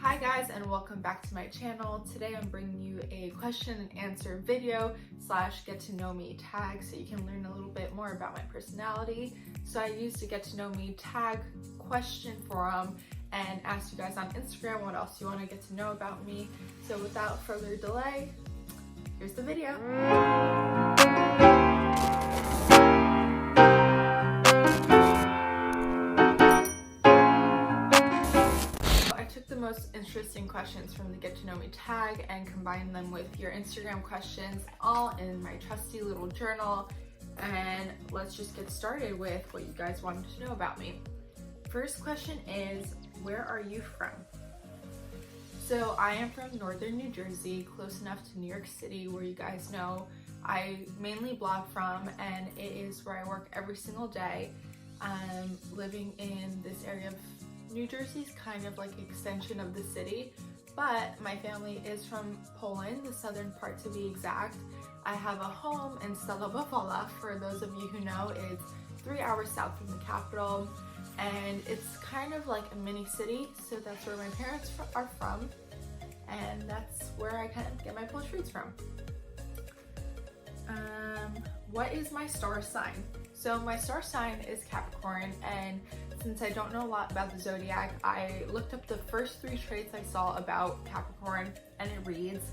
Hi guys, and welcome back to my channel. Today I'm bringing you a question and answer video / get to know me tag so you can learn a little bit more about my personality. So I used a get to know me tag question forum and asked you guys on Instagram what else you want to get to know about me. So without further delay, here's the video. The most interesting questions from the Get to Know Me tag and combine them with your Instagram questions all in my trusty little journal, and let's just get started with what you guys wanted to know about me. First question is, where are you from? So I am from northern New Jersey, close enough to New York City where you guys know I mainly blog from, and it is where I work every single day. Living in this area of New Jersey's kind of like an extension of the city, but my family is from Poland, the southern part to be exact. I have a home in Surowiec. For those of you who know, it's 3 hours south from the capital, and it's kind of like a mini city, so that's where my parents are from, and that's where I kind of get my Polish roots from. What is my star sign? So my star sign is Capricorn, and since I don't know a lot about the zodiac, I looked up the first 3 traits I saw about Capricorn, and it reads,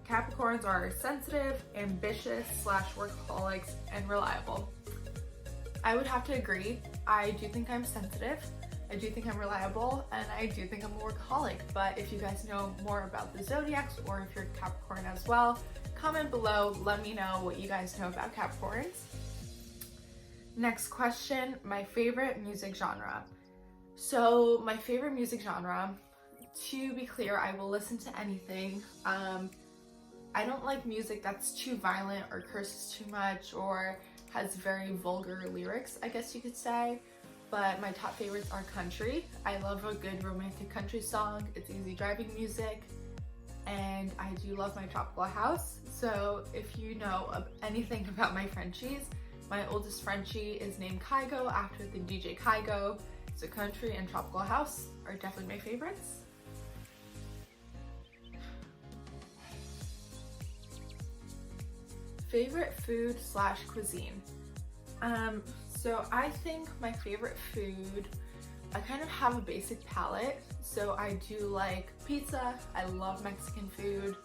Capricorns are sensitive, ambitious / workaholics, and reliable. I would have to agree. I do think I'm sensitive, I do think I'm reliable, and I do think I'm a workaholic. But if you guys know more about the zodiacs, or if you're Capricorn as well, comment below, let me know what you guys know about Capricorns. Next question, my favorite music genre. So my favorite music genre, to be clear, I will listen to anything. I don't like music that's too violent or curses too much or has very vulgar lyrics, I guess you could say. But my top favorites are country. I love a good romantic country song. It's easy driving music. And I do love my tropical house. So if you know anything about my Frenchies, my oldest Frenchie is named Kygo after the DJ Kygo. So country and tropical house are definitely my favorites. Favorite food / cuisine. So I think my favorite food, I kind of have a basic palate. So I do like pizza, I love Mexican food,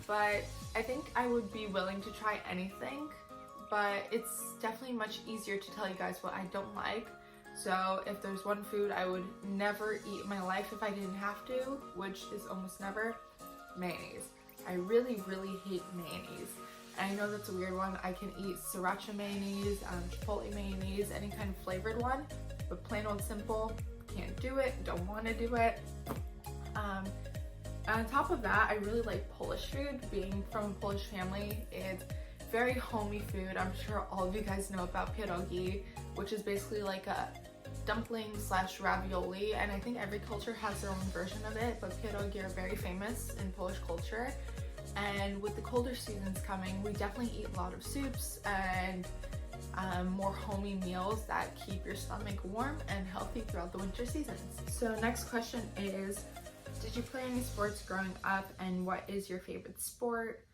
but I think I would be willing to try anything. But it's definitely much easier to tell you guys what I don't like. So if there's one food I would never eat in my life if I didn't have to, which is almost never, mayonnaise. I really hate mayonnaise. And I know that's a weird one. I can eat sriracha mayonnaise, chipotle mayonnaise, any kind of flavored one, but plain old simple, can't do it, don't want to do it. On top of that, I really like Polish food. Being from a Polish family, it's very homey food. I'm sure all of you guys know about pierogi, which is basically like a dumpling / ravioli, and I think every culture has their own version of it, but pierogi are very famous in Polish culture. And with the colder seasons coming, we definitely eat a lot of soups and more homey meals that keep your stomach warm and healthy throughout the winter seasons. So next question is, did you play any sports growing up, and what is your favorite sport?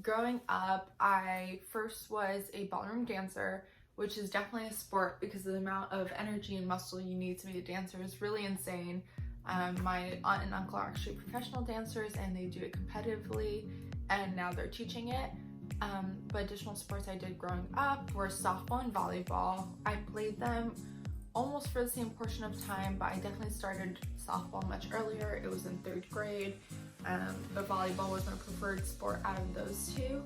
Growing up, I first was a ballroom dancer, which is definitely a sport because the amount of energy and muscle you need to be a dancer is really insane. My aunt and uncle are actually professional dancers, and they do it competitively, and now they're teaching it. But additional sports I did growing up were softball and volleyball. I played them almost for the same portion of time, but I definitely started softball much earlier. It was in 3rd grade. But volleyball was my preferred sport out of those 2.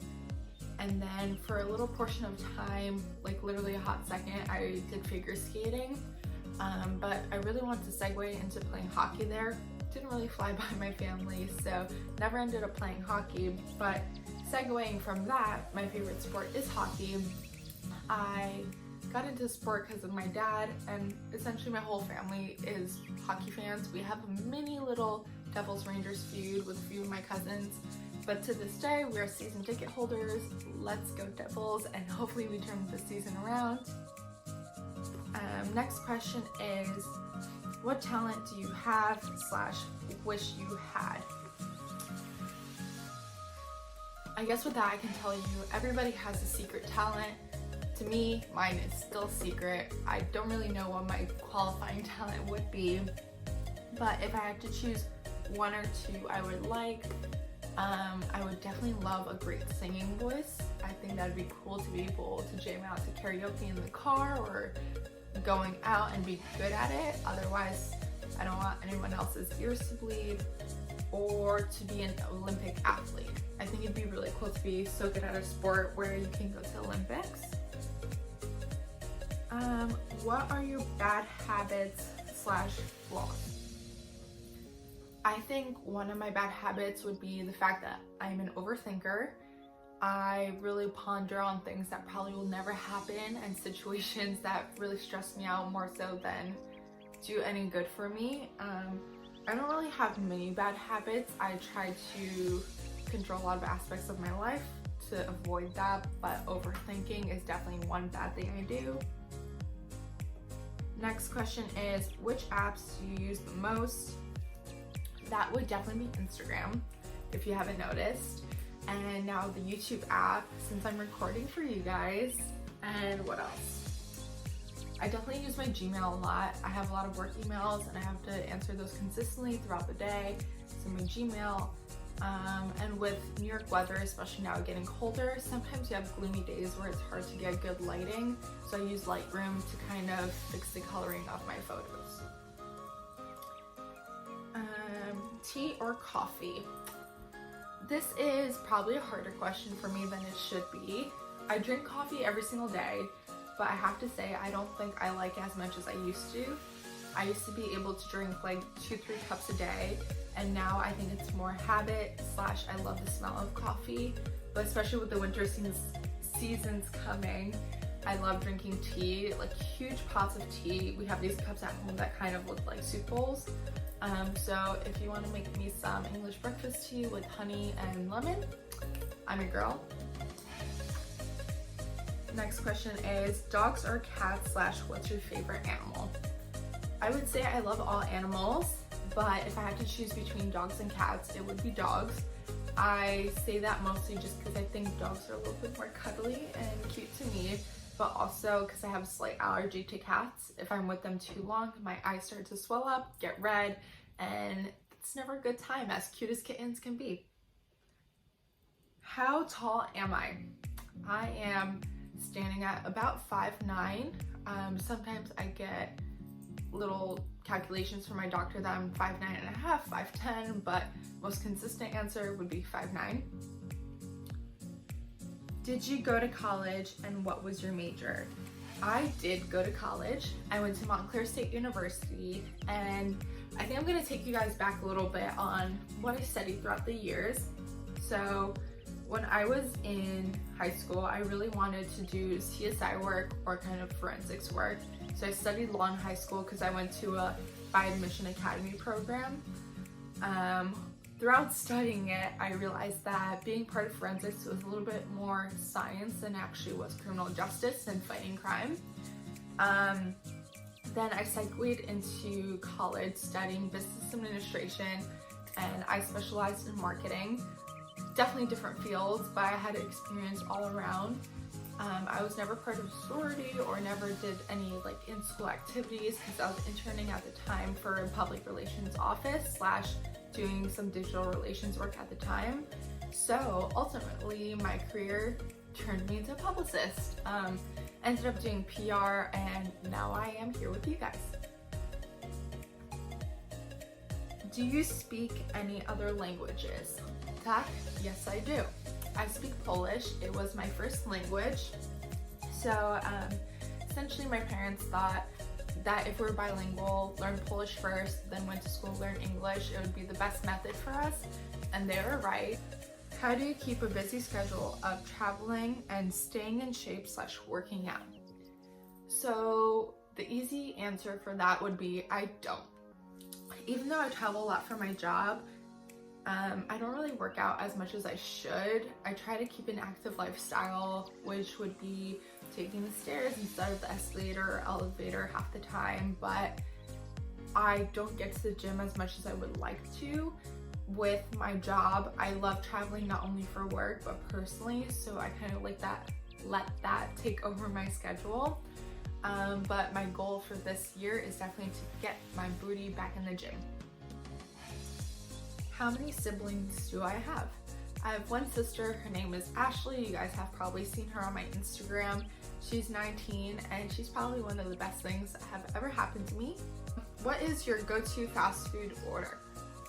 And then for a little portion of time, like literally a hot second, I did figure skating. But I really wanted to segue into playing hockey there. Didn't really fly by my family, so never ended up playing hockey. But segueing from that, my favorite sport is hockey. I got into sport because of my dad, and essentially my whole family is hockey fans. We have a mini little Devils Rangers feud with a few of my cousins, but to this day we are season ticket holders. Let's go Devils, and hopefully we turn the season around. Next question is, What talent do you have slash wish you had? I guess with that I can tell you everybody has a secret talent. To me, mine is still secret. I don't really know what my qualifying talent would be, but if I had to choose one or two I would like, I would definitely love a great singing voice. I think that'd be cool to be able to jam out to karaoke in the car or going out and be good at it. Otherwise, I don't want anyone else's ears to bleed, or to be an Olympic athlete. I think it'd be really cool to be so good at a sport where you can go to Olympics. What are your bad habits slash flaws? I think one of my bad habits would be the fact that I'm an overthinker. I really ponder on things that probably will never happen and situations that really stress me out more so than do any good for me. I don't really have many bad habits. I try to control a lot of aspects of my life to avoid that, but overthinking is definitely one bad thing I do. Next question is, which apps do you use the most? That would definitely be Instagram, if you haven't noticed. And now the YouTube app, since I'm recording for you guys. And what else? I definitely use my Gmail a lot. I have a lot of work emails and I have to answer those consistently throughout the day. So my Gmail, and with New York weather, especially now getting colder, sometimes you have gloomy days where it's hard to get good lighting. So I use Lightroom to kind of fix the coloring of my photos. Tea or coffee? This is probably a harder question for me than it should be. I drink coffee every single day, but I have to say I don't think I like it as much as I used to. I used to be able to drink like 2-3 cups a day, and now I think it's more habit slash I love the smell of coffee, but especially with the winter seasons coming, I love drinking tea, like huge pots of tea. We have these cups at home that kind of look like soup bowls. So if you want to make me some English breakfast tea with honey and lemon, I'm your girl. Next question is, dogs or cats slash what's your favorite animal? I would say I love all animals, but if I had to choose between dogs and cats, it would be dogs. I say that mostly just because I think dogs are a little bit more cuddly and cute to me, but also because I have a slight allergy to cats. If I'm with them too long, my eyes start to swell up, get red, and it's never a good time, as cute as kittens can be. How tall am I? I am standing at about 5'9". Sometimes I get little calculations from my doctor that I'm 5'9 and a half, 5'10", but most consistent answer would be 5'9". Did you go to college and what was your major? I did go to college. I went to Montclair State University, and I think I'm gonna take you guys back a little bit on what I studied throughout the years. So when I was in high school, I really wanted to do CSI work or kind of forensics work. So I studied law in high school because I went to a by admission academy program. Throughout studying it, I realized that being part of forensics was a little bit more science than actually was criminal justice and fighting crime. Then I segued into college studying business administration, and I specialized in marketing. Definitely different fields, but I had experience all around. I was never part of a sorority or never did any like in-school activities because I was interning at the time for a public relations office slash doing some digital relations work at the time. So ultimately my career turned me into a publicist. Ended up doing PR, and now I am here with you guys. Do you speak any other languages? Tak, yes I do. I speak Polish. It was my first language. So essentially my parents thought that if we're bilingual, learn Polish first, then went to school, learn English, it would be the best method for us, and they were right. How do you keep a busy schedule of traveling and staying in shape slash working out? So the easy answer for that would be I don't. Even though I travel a lot for my job, I don't really work out as much as I should. I try to keep an active lifestyle, which would be taking the stairs instead of the escalator or elevator half the time, but I don't get to the gym as much as I would like to. With my job, I love traveling not only for work but personally, so I kind of like that, let that take over my schedule. But my goal for this year is definitely to get my booty back in the gym. How many siblings do I have? I have one sister, her name is Ashley. You guys have probably seen her on my Instagram. She's 19 and she's probably one of the best things that have ever happened to me. What is your go-to fast food order?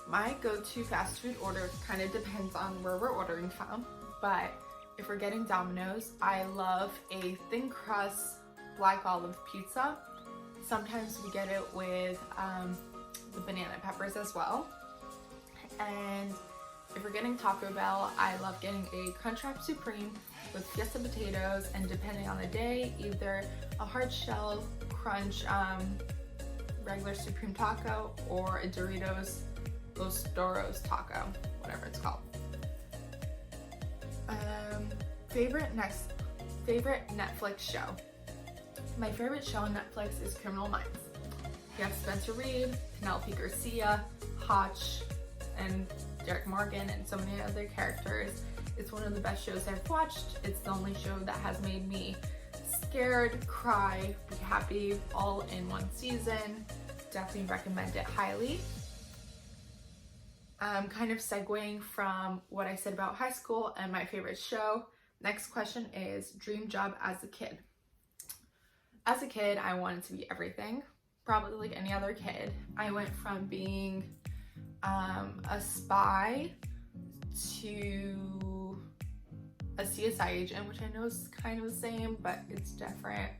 My go-to fast food order kind of depends on where we're ordering from, but if we're getting Domino's, I love a thin crust black olive pizza. Sometimes we get it with the banana peppers as well. And if we're getting Taco Bell, I love getting a Crunchwrap Supreme with Fiesta potatoes, and depending on the day, either a hard shell crunch regular Supreme taco or a Doritos Los Doros taco, whatever it's called. Favorite Netflix show. My favorite show on Netflix is Criminal Minds. You have Spencer Reid, Penelope Garcia, Hotch, and Derek Morgan, and so many other characters. It's one of the best shows I've watched. It's the only show that has made me scared, cry, be happy, all in one season. Definitely recommend it highly. Kind of segueing from what I said about high school and my favorite show. Next question is dream job as a kid. As a kid, I wanted to be everything, probably like any other kid. I went from being a spy to a CSI agent, which I know is kind of the same, but it's different.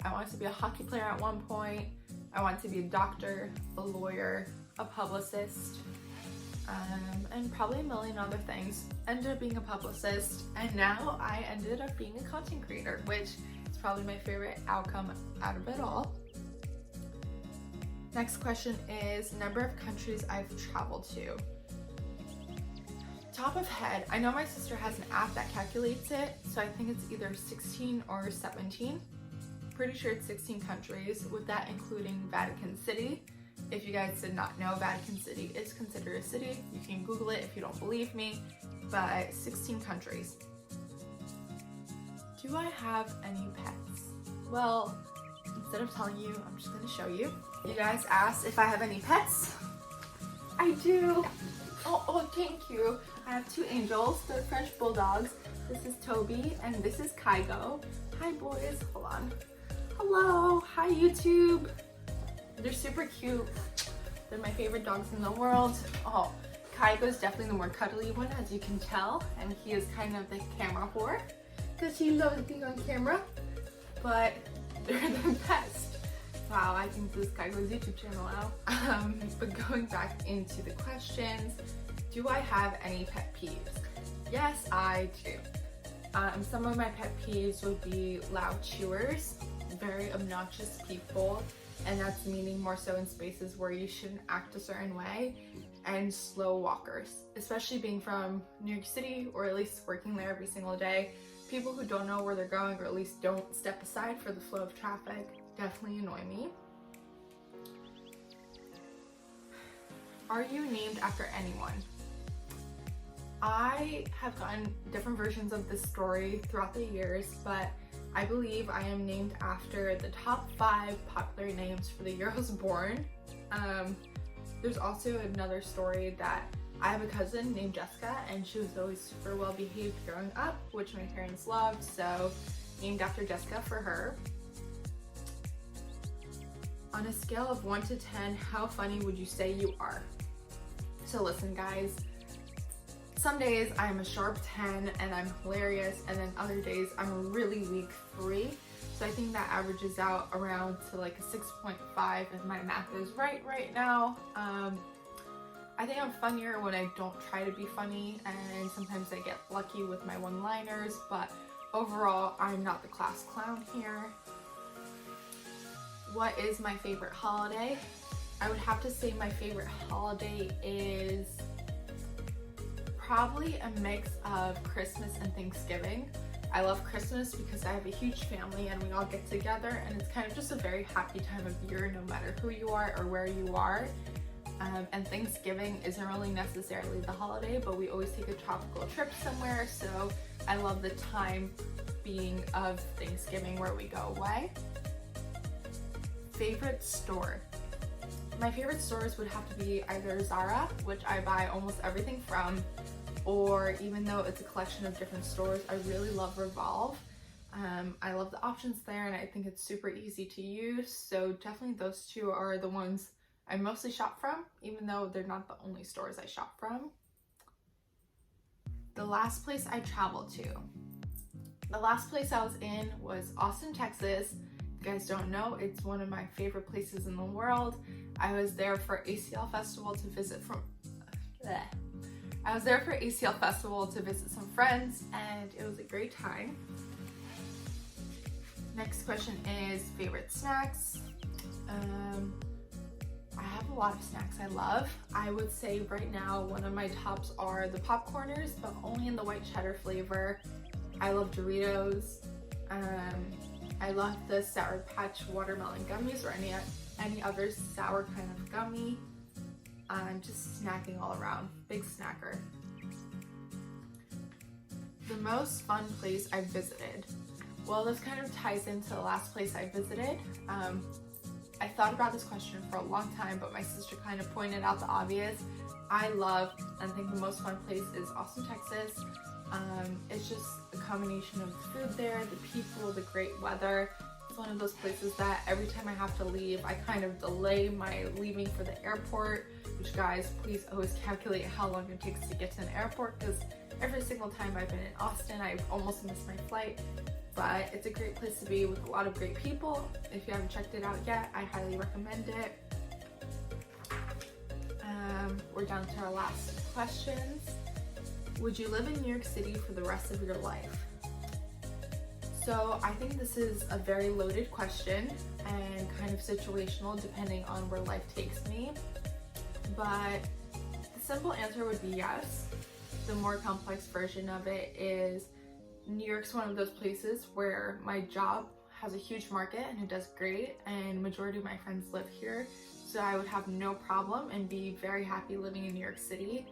I wanted to be a hockey player at one point. I wanted to be a doctor, a lawyer, a publicist, and probably a million other things. Ended up being a publicist, and now I ended up being a content creator, which is probably my favorite outcome out of it all. Next question is number of countries I've traveled to. Top of head, I know my sister has an app that calculates it, so I think it's either 16 or 17. Pretty sure it's 16 countries, with that including Vatican City. If you guys did not know, Vatican City is considered a city. You can Google it if you don't believe me, but 16 countries. Do I have any pets? Well, instead of telling you, I'm just gonna show you. You guys asked if I have any pets. I do. Oh, thank you. I have two angels. They're French bulldogs. This is Toby and this is Kygo. Hi boys, hold on. Hello, hi YouTube. They're super cute. They're my favorite dogs in the world. Oh, Kygo is definitely the more cuddly one, as you can tell, and he is kind of the camera whore because he loves being on camera, but they're the best. Wow, I think this is Kygo's YouTube channel now. But going back into the questions, do I have any pet peeves? Yes, I do. Some of my pet peeves would be loud chewers, very obnoxious people, and that's meaning more so in spaces where you shouldn't act a certain way, and slow walkers, especially being from New York City, or at least working there every single day. People who don't know where they're going, or at least don't step aside for the flow of traffic, definitely annoy me. Are you named after anyone? I have gotten different versions of this story throughout the years, but I believe I am named after the top 5 popular names for the year I was born. There's also another story that I have a cousin named Jessica, and she was always super well behaved growing up, which my parents loved, so named after Jessica for her. On a scale of 1 to 10, how funny would you say you are? So listen guys, some days I'm a sharp 10 and I'm hilarious, and then other days I'm a really weak 3. So I think that averages out around to like a 6.5 if my math is right now. I think I'm funnier when I don't try to be funny, and sometimes I get lucky with my one-liners, but overall I'm not the class clown here. What is my favorite holiday? I would have to say my favorite holiday is probably a mix of Christmas and Thanksgiving. I love Christmas because I have a huge family and we all get together, and it's kind of just a very happy time of year no matter who you are or where you are. And Thanksgiving isn't really necessarily the holiday, but we always take a tropical trip somewhere, so I love the time being of Thanksgiving where we go away. Favorite store? My favorite stores would have to be either Zara, which I buy almost everything from, or even though it's a collection of different stores, I really love Revolve. I love the options there and I think it's super easy to use, so definitely those two are the ones I mostly shop from, even though they're not the only stores I shop from. The last place I traveled to. The last place I was in was Austin, Texas. If you guys don't know, it's one of my favorite places in the world. I was there for ACL Festival to visit some friends, and it was a great time. Next question is favorite snacks. I have a lot of snacks I love. I would say right now one of my tops are the popcorners, but only in the white cheddar flavor. I love Doritos. I love the Sour Patch watermelon gummies, or any other sour kind of gummy. I'm just snacking all around. Big snacker. The most fun place I've visited. Well, this kind of ties into the last place I visited. I thought about this question for a long time, but my sister kind of pointed out the obvious. I love and think the most fun place is Austin, Texas. It's just a combination of the food there, the people, the great weather. It's one of those places that every time I have to leave, I kind of delay my leaving for the airport, which guys, please always calculate how long it takes to get to an airport, because every single time I've been in Austin, I've almost missed my flight. But it's a great place to be with a lot of great people. If you haven't checked it out yet, I highly recommend it. We're down to our last questions. Would you live in New York City for the rest of your life? So I think this is a very loaded question and kind of situational depending on where life takes me. But the simple answer would be yes. The more complex version of it is New York's one of those places where my job has a huge market and it does great, and majority of my friends live here, so I would have no problem and be very happy living in New York City.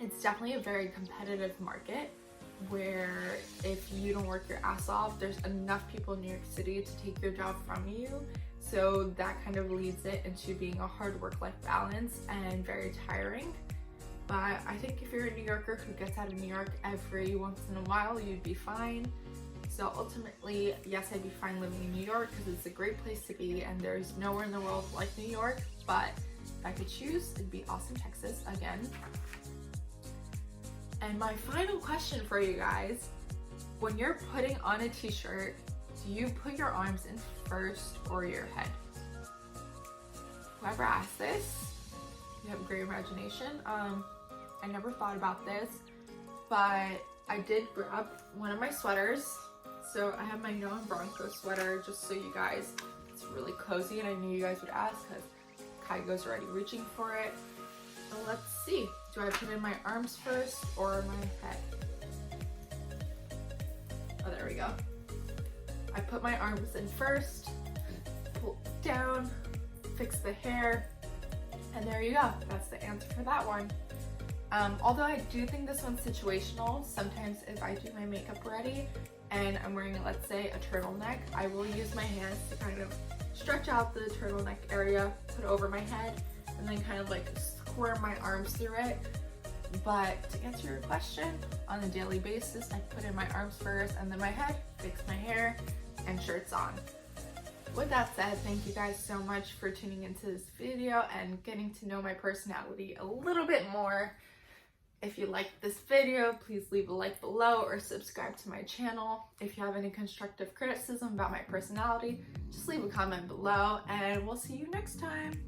It's definitely a very competitive market where if you don't work your ass off, there's enough people in New York City to take your job from you, so that kind of leads it into being a hard work-life balance and very tiring. But I think if you're a New Yorker who gets out of New York every once in a while, you'd be fine. So ultimately, yes, I'd be fine living in New York because it's a great place to be and there's nowhere in the world like New York. But if I could choose, it'd be Austin, Texas again. And my final question for you guys, when you're putting on a t-shirt, do you put your arms in first or your head? Whoever asked this, you have a great imagination. I never thought about this, but I did grab one of my sweaters. So I have my Noah Bronco sweater, just so you guys, it's really cozy, and I knew you guys would ask because Kygo's already reaching for it. So let's see, do I put in my arms first or my head? Oh, there we go. I put my arms in first, pull down, fix the hair, and there you go. That's the answer for that one. Although I do think this one's situational. Sometimes if I do my makeup ready and I'm wearing, let's say, a turtleneck, I will use my hands to kind of stretch out the turtleneck area, put it over my head, and then kind of like squirm my arms through it. But to answer your question, on a daily basis, I put in my arms first and then my head, fix my hair, and shirts on. With that said, thank you guys so much for tuning into this video and getting to know my personality a little bit more. If you liked this video, please leave a like below or subscribe to my channel. If you have any constructive criticism about my personality, just leave a comment below and we'll see you next time.